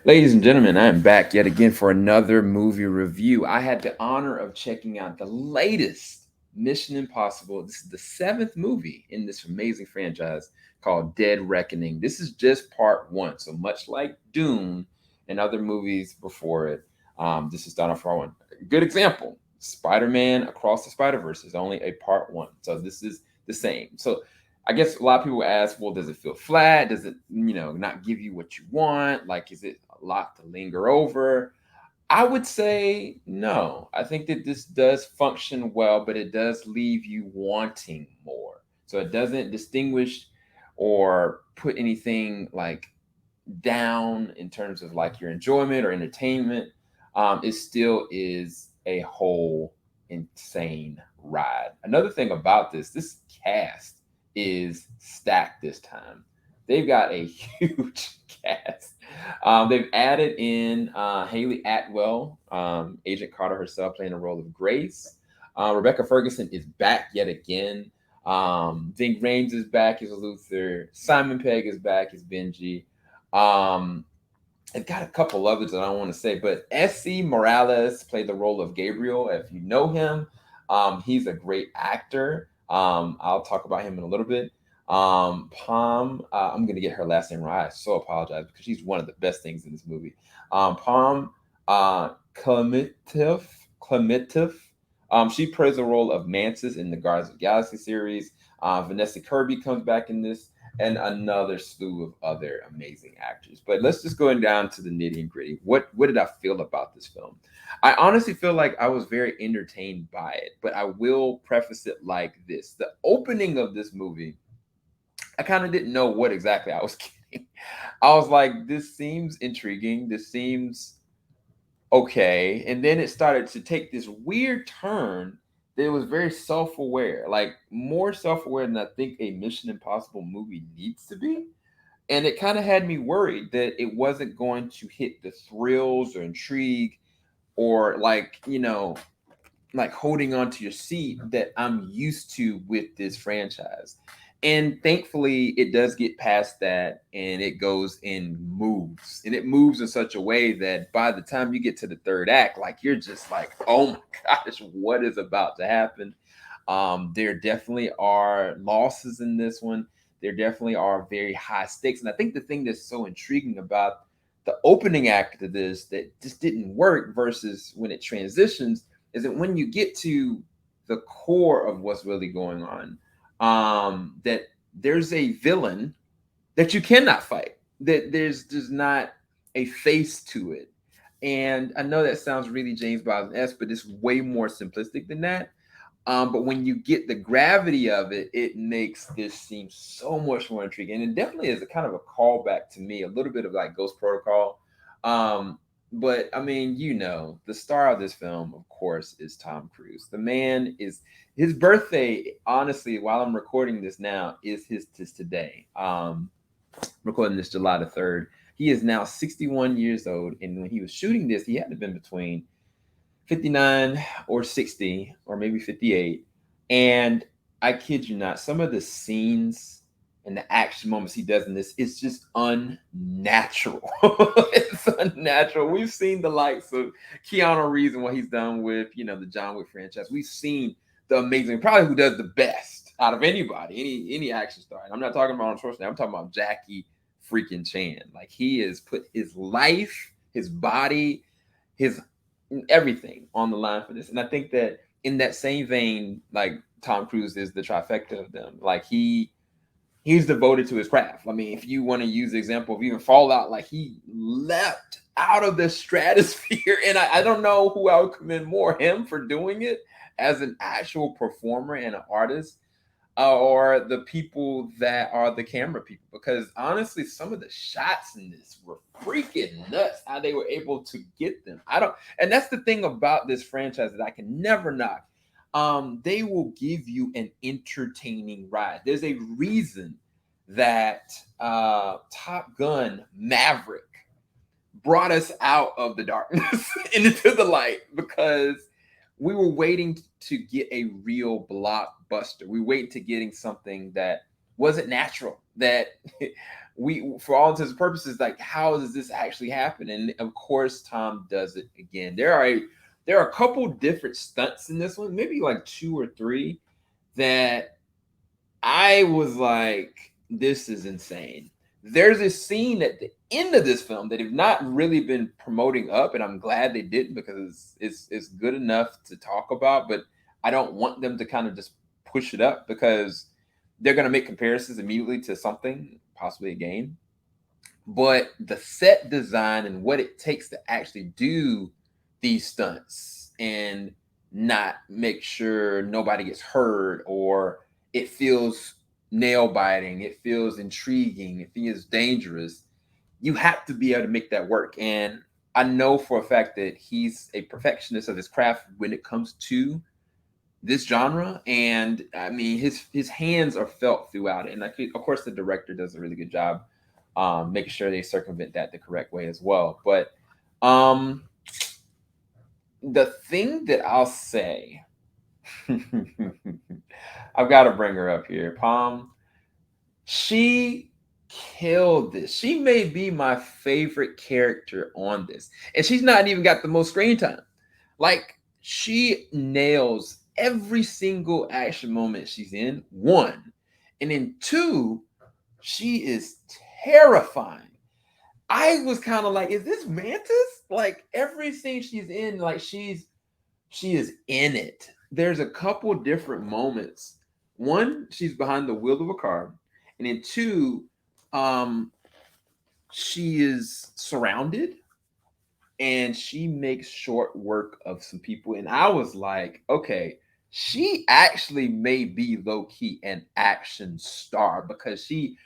Ladies and gentlemen, I am back yet again for another movie review. I had the honor of checking out the latest Mission Impossible. This is the seventh movie in this amazing franchise called Dead Reckoning. This is just part one. So much like Dune and other movies before it, this is done off part one. Good example, Spider-Man Across the Spider-Verse is only a part one. So this is the same. So I guess a lot of people ask, well, does it feel flat? Does it, not give you what you want? Like, is it a lot to linger over? I would say no. I think that this does function well, but it does leave you wanting more. So it doesn't distinguish or put anything like down in terms of like your enjoyment or entertainment. It still is a whole insane ride. Another thing about this cast is stacked this time. They've got a huge cast. They've added in Haley Atwell, Agent Carter herself, playing the role of Grace. Rebecca Ferguson is back yet again. Ving Rhames is back as Luther. Simon Pegg is back as Benji. Um, I've got a couple others that I don't want to say, but S.C. Morales played the role of Gabriel. If you know him, he's a great actor. I'll talk about him in a little bit. Palm, I'm going to get her last name right. I so apologize because she's one of the best things in this movie. Palm Clementif. She plays the role of Mantis in the Guardians of the Galaxy series. Vanessa Kirby comes back in this, and another slew of other amazing actors. But let's just go down to the nitty and gritty. What did I feel about this film? I honestly feel like I was very entertained by it, but I will preface it like this: the opening of this movie, I kind of didn't know what exactly I was getting. I was like, this seems intriguing. This seems okay. And then it started to take this weird turn that was very self-aware, like more self-aware than I think a Mission Impossible movie needs to be. And it kind of had me worried that it wasn't going to hit the thrills or intrigue or like holding on to your seat that I'm used to with this franchise. And thankfully, it does get past that and it goes and moves. And it moves in such a way that by the time you get to the third act, like you're just like, oh my gosh, what is about to happen? There definitely are losses in this one. There definitely are very high stakes. And I think the thing that's so intriguing about the opening act of this that just didn't work versus when it transitions is that when you get to the core of what's really going on, that there's a villain that you cannot fight. That there's not a face to it. And I know that sounds really James Bond-esque, but it's way more simplistic than that. But when you get the gravity of it, it makes this seem so much more intriguing. And it definitely is a kind of a callback to me, a little bit of like Ghost Protocol. But I mean, the star of this film, of course, is Tom Cruise. The man is his birthday, honestly, while I'm recording this now, is his today. Recording this July the 3rd. He is now 61 years old. And when he was shooting this, he had to have been between 59 or 60 or maybe 58. And I kid you not, some of the scenes and the action moments he does in this is just unnatural. It's unnatural. We've seen the likes of Keanu Reeves and what he's done with, the John Wick franchise. We've seen the amazing, probably who does the best out of anybody, any action star. And I'm not talking about Arnold Schwarzenegger. I'm talking about Jackie freaking Chan. Like he has put his life, his body, his everything on the line for this. And I think that in that same vein, like Tom Cruise is the trifecta of them. Like he's devoted to his craft. I mean, if you want to use the example of even Fallout, like he leapt out of the stratosphere. And I don't know who I would commend more, him for doing it as an actual performer and an artist, or the people that are the camera people. Because honestly, some of the shots in this were freaking nuts. How they were able to get them. And that's the thing about this franchise that I can never knock. They will give you an entertaining ride. There's a reason that Top Gun Maverick brought us out of the darkness and into the light because we were waiting to get a real blockbuster. We were waiting to getting something that wasn't natural, that we, for all intents and purposes, like, how does this actually happen? And of course, Tom does it again. There are a couple different stunts in this one, maybe like two or three, that I was like, this is insane. There's a scene at the end of this film that have not really been promoting up, and I'm glad they didn't, because it's good enough to talk about, but I don't want them to kind of just push it up, because they're going to make comparisons immediately to something, possibly a game. But the set design and what it takes to actually do these stunts and not make sure nobody gets hurt, or it feels nail biting, it feels intriguing, it feels dangerous, you have to be able to make that work. And I know for a fact that he's a perfectionist of his craft when it comes to this genre. And I mean, his hands are felt throughout it. And of course, the director does a really good job making sure they circumvent that the correct way as well. But um, the thing that I'll say, I've got to bring her up here. Palm, she killed this. She may be my favorite character on this. And she's not even got the most screen time. Like, she nails every single action moment she's in, one. And then two, she is terrifying. I was kind of like, is this Mantis? Like, everything she's in, like, she is in it. There's a couple different moments. One, she's behind the wheel of a car, and then two, um, she is surrounded, and she makes short work of some people. And I was like, okay, she actually may be low key an action star, because she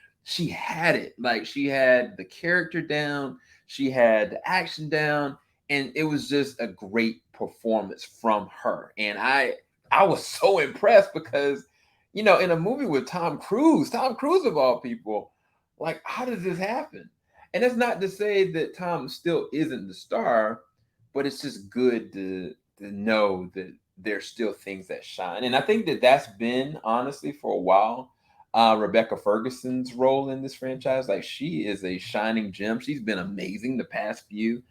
had it. Like, she had the character down, she had the action down, and it was just a great performance from her. And I was so impressed, because in a movie with Tom Cruise of all people, like, how does this happen? And that's not to say that Tom still isn't the star, but it's just good to know that there's still things that shine. And I think that that's been, honestly, for a while, Rebecca Ferguson's role in this franchise. Like, she is a shining gem. She's been amazing the past few.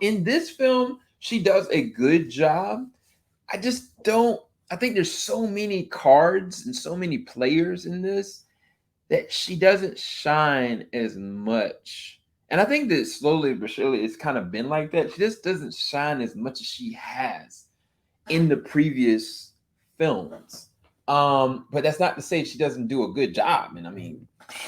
In this film, she does a good job. I just don't. I think there's so many cards and so many players in this that she doesn't shine as much. And I think that slowly but surely it's kind of been like that. She just doesn't shine as much as she has in the previous films. But that's not to say she doesn't do a good job. And I mean,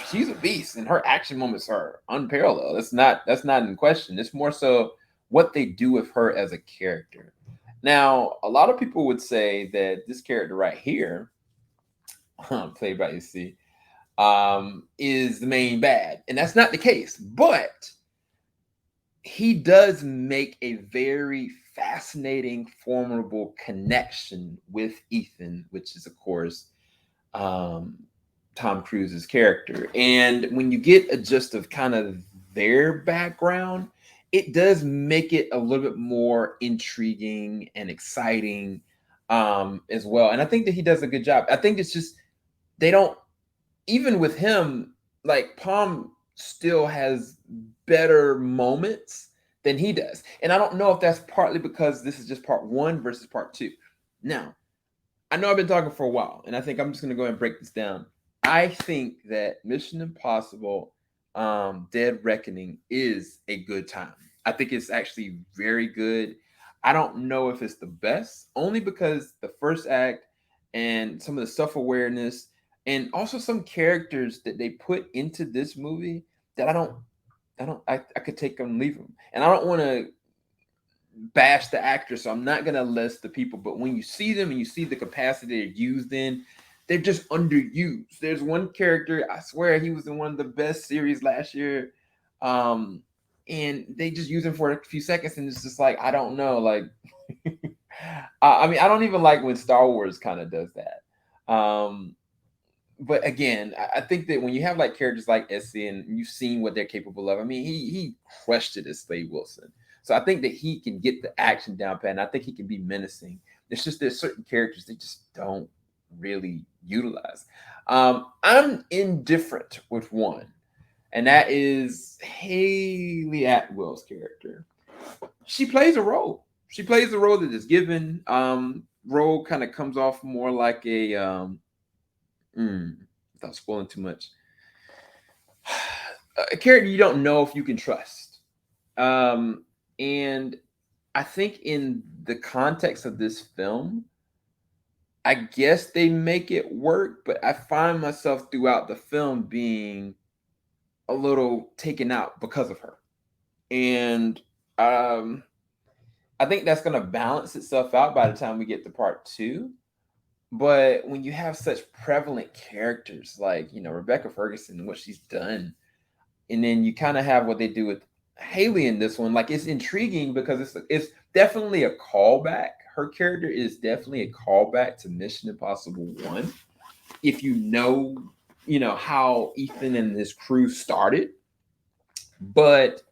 she's a beast, and her action moments are unparalleled. That's not in question. It's more so what they do with her as a character. Now, a lot of people would say that this character right here, played by you, is the main bad. And that's not the case. But he does make a very fascinating, formidable connection with Ethan, which is, of course, um, Tom Cruise's character. And when you get a gist of kind of their background, it does make it a little bit more intriguing and exciting, as well. And I think that he does a good job. I think it's just they don't, even with him, like, Palm still has better moments than he does. And I don't know if that's partly because this is just part one versus part two. Now, I know I've been talking for a while, and I think I'm just going to go ahead and break this down. I think that Mission Impossible Dead Reckoning is a good time. I think it's actually very good. I don't know if it's the best, only because the first act and some of the self awareness, and also some characters that they put into this movie that I could take them and leave them. And I don't want to bash the actors, so I'm not gonna list the people. But when you see them and you see the capacity they're used in, they're just underused. There's one character, I swear, he was in one of the best series last year, um, and they just use him for a few seconds, and it's just like, I don't know, like, I mean, I don't even like when Star Wars kind of does that. But again, I think that when you have like characters like Essie and you've seen what they're capable of, I mean, he crushed it as Slade Wilson. So I think that he can get the action down pat, and I think he can be menacing. It's just there's certain characters they just don't really utilize. I'm indifferent with one. and that is Haley Atwell's character. She plays a role. She plays the role that is given. Role kind of comes off more like a without spoiling too much, a character you don't know if you can trust. And I think in the context of this film, I guess they make it work, but I find myself throughout the film being a little taken out because of her. And I think that's going to balance itself out by the time we get to part two. But when you have such prevalent characters like, Rebecca Ferguson and what she's done, and then you kind of have what they do with Haley in this one, like it's intriguing because it's definitely a callback. Her character is definitely a callback to Mission Impossible 1. If how Ethan and his crew started. But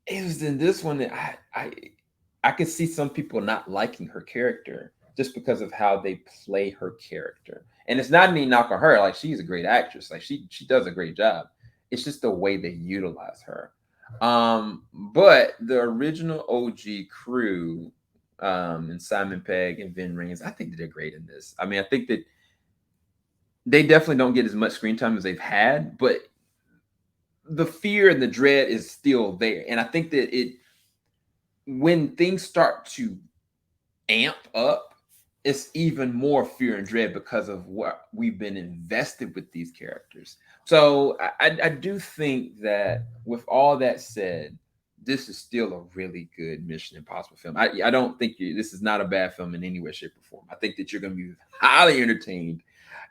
it was in this one that I could see some people not liking her character just because of how they play her character. And it's not any knock on her. Like, she's a great actress. Like, she does a great job. It's just the way they utilize her. But the original OG crew, and Simon Pegg and Vin Raines, I think that they're great in this. I mean, I think that they definitely don't get as much screen time as they've had, but the fear and the dread is still there. And I think that when things start to amp up, it's even more fear and dread because of what we've been invested with these characters. So I do think that with all that said, this is still a really good Mission Impossible film. I don't think this is not a bad film in any way, shape, or form. I think that you're going to be highly entertained,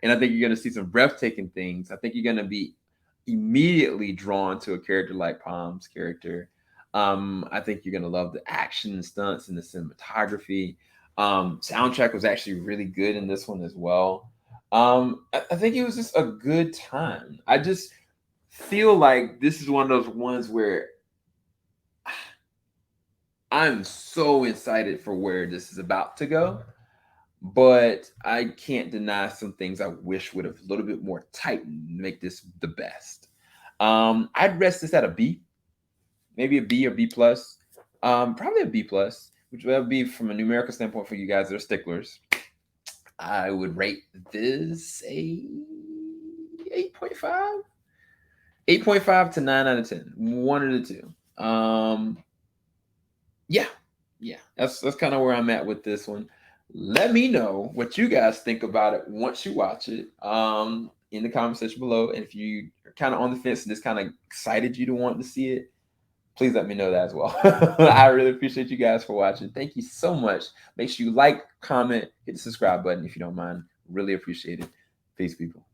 and I think you're going to see some breathtaking things. I think you're going to be immediately drawn to a character like Palm's character. I think you're going to love the action and stunts and the cinematography. Soundtrack was actually really good in this one as well. I think it was just a good time. I just feel like this is one of those ones where I'm so excited for where this is about to go, but I can't deny some things I wish would have a little bit more tightened to make this the best. I'd rest this at a B, maybe a B or B plus, probably a B plus, which would be from a numerical standpoint for you guys that are sticklers. I would rate this a 8.5. 8.5 to 9 out of 10. One of the two. Yeah. That's kind of where I'm at with this one. Let me know what you guys think about it once you watch it. In the comment section below. And if you are kind of on the fence and this kind of excited you to want to see it, please let me know that as well. I really appreciate you guys for watching. Thank you so much. Make sure you like, comment, hit the subscribe button if you don't mind. Really appreciate it. Peace, people.